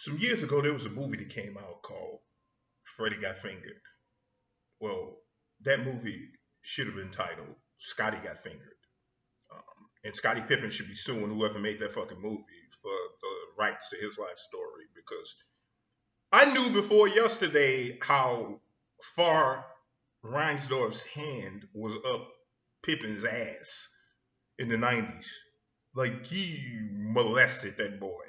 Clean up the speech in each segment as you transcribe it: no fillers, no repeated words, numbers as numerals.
Some years ago, there was a movie that came out called Freddie Got Fingered. Well, that movie should have been titled Scotty Got Fingered. And Scottie Pippen should be suing whoever made that fucking movie for the rights to his life story because I knew before yesterday how far Reinsdorf's hand was up Pippen's ass in the 90s. Like, he molested that boy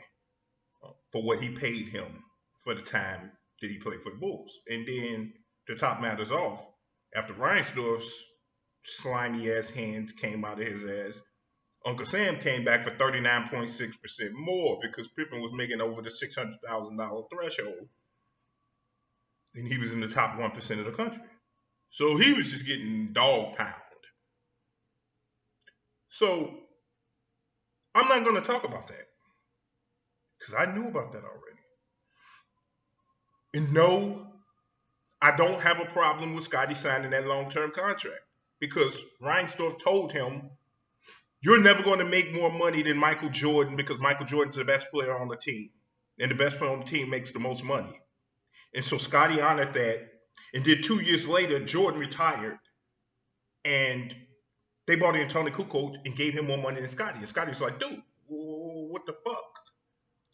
for what he paid him for the time that he played for the Bulls. And then to top matters off, after Reinsdorf's slimy ass hands came out of his ass, Uncle Sam came back for 39.6% more because Pippen was making over the $600,000 threshold. And he was in the top 1% of the country. So he was just getting dog pound. So I'm not going to talk about that because I knew about that already. And no, I don't have a problem with Scotty signing that long-term contract because Reinsdorf told him, you're never going to make more money than Michael Jordan because Michael Jordan's the best player on the team. And the best player on the team makes the most money. And so Scotty honored that. And then 2 years later, Jordan retired. And they brought in Tony Kukoc and gave him more money than Scotty. And Scotty was like, dude, what the fuck?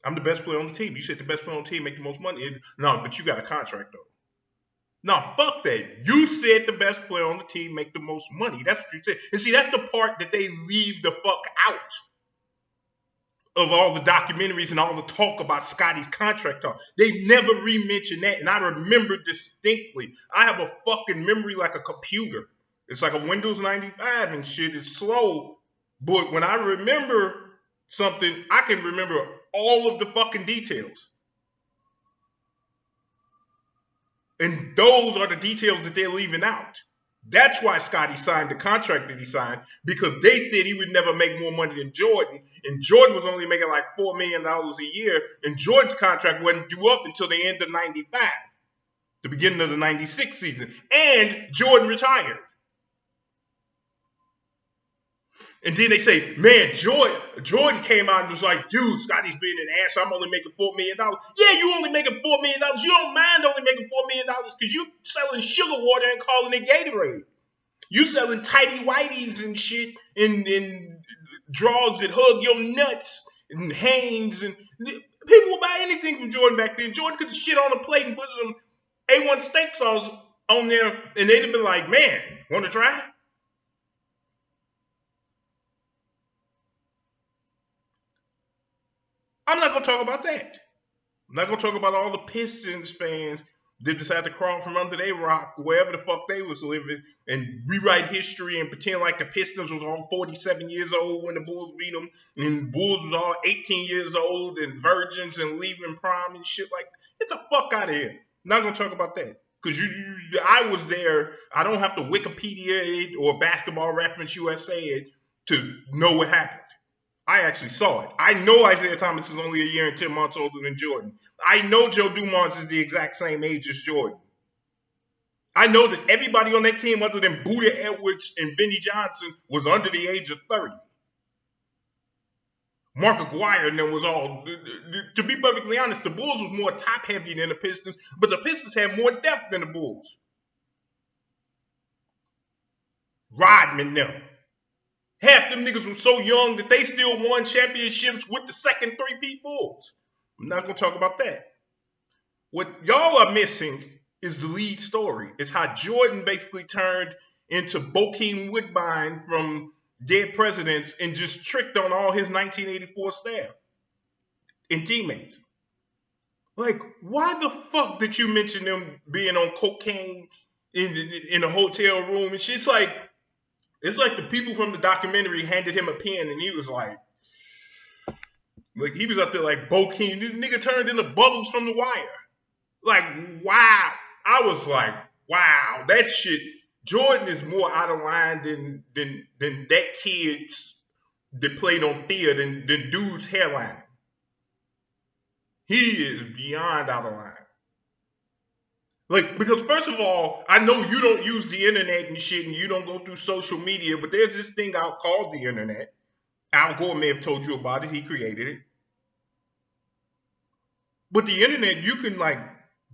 I'm the best player on the team. You said the best player on the team make the most money. And, no, but you got a contract, though. No, fuck that. You said the best player on the team make the most money. That's what you said. And see, that's the part that they leave the fuck out of all the documentaries and all the talk about Scotty's contract talk. They never re-mention that. And I remember distinctly. I have a fucking memory like a computer. It's like a Windows 95 and shit. It's slow. But when I remember something, I can remember all of the fucking details. And those are the details that they're leaving out. That's why Scotty signed the contract that he signed, because they said he would never make more money than Jordan. And Jordan was only making like $4 million a year. And Jordan's contract wasn't due up until the end of 95, the beginning of the 96 season. And Jordan retired. And then they say, man, Jordan came out and was like, dude, Scotty's being an ass. I'm only making $4 million. Yeah, you only making $4 million. You don't mind only making $4 million because you selling sugar water and calling it Gatorade. You selling tighty whities and shit and drawers that hug your nuts and Hanes. And people would buy anything from Jordan back then. Jordan could shit on a plate and put some A1 steak sauce on there, and they'd have been like, man, want to try? I'm not going to talk about that. I'm not going to talk about all the Pistons fans that decided to crawl from under their rock, wherever the fuck they was living, and rewrite history and pretend like the Pistons was all 47 years old when the Bulls beat them, and the Bulls was all 18 years old and virgins and leaving prom and shit like that. Get the fuck out of here. I'm not going to talk about that. Because I was there. I don't have to Wikipedia it or Basketball Reference USA it to know what happened. I actually saw it. I know Isaiah Thomas is only a year and 10 months older than Jordan. I know Joe Dumars is the exact same age as Jordan. I know that everybody on that team other than Buda Edwards and Vinnie Johnson was under the age of 30. Mark Aguirre and them was all, to be perfectly honest, the Bulls was more top heavy than the Pistons, but the Pistons had more depth than the Bulls. Rodman them. Half them niggas were so young that they still won championships with the second three-peat Bulls. I'm not going to talk about that. What y'all are missing is the lead story. It's how Jordan basically turned into Bokeem Woodbine from Dead Presidents and just tricked on all his 1984 staff and teammates. Like, why the fuck did you mention them being on cocaine in a hotel room and shit? It's like the people from the documentary handed him a pen and he was like he was up there like Bokeem. This nigga turned into Bubbles from The Wire. Like, wow. I was like, wow, that shit. Jordan is more out of line than that kid's that played on Thea than dude's hairline. He is beyond out of line. Like, because first of all, I know you don't use the internet and shit and you don't go through social media, but there's this thing out called the internet. Al Gore may have told you about it. He created it. But the internet, you can like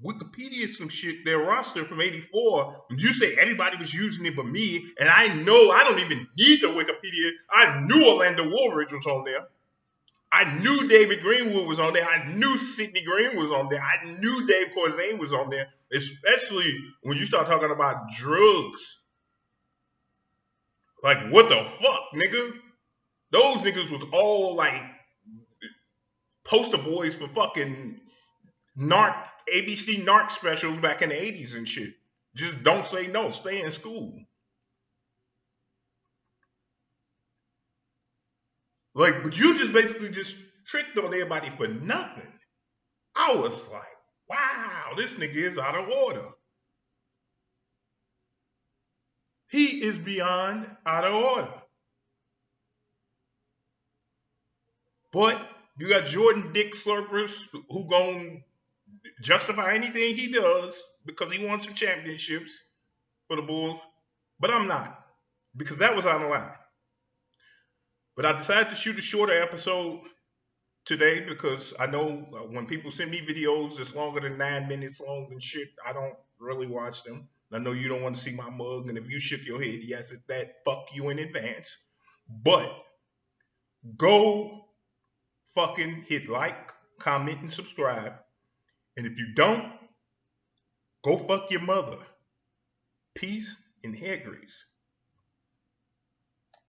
Wikipedia some shit, their roster from '84. When you say everybody was using it but me, and I know I don't even need the Wikipedia. I knew Orlando Woolridge was on there. I knew David Greenwood was on there. I knew Sidney Green was on there. I knew Dave Corzine was on there. Especially when you start talking about drugs. Like, what the fuck, nigga? Those niggas was all like poster boys for fucking narc ABC narc specials back in the 80s and shit. Just don't say no. Stay in school. Like, but you just basically just tricked on everybody for nothing. I was like, wow, this nigga is out of order. He is beyond out of order. But you got Jordan Dick Slurpers who gonna justify anything he does because he won some championships for the Bulls. But I'm not, because that was on the line. But I decided to shoot a shorter episode today because I know when people send me videos that's longer than 9 minutes long and shit, I don't really watch them. I know you don't want to see my mug, and if you shook your head, yes, it's that, fuck you in advance. But go fucking hit like, comment, and subscribe. And if you don't, go fuck your mother. Peace and hair grease.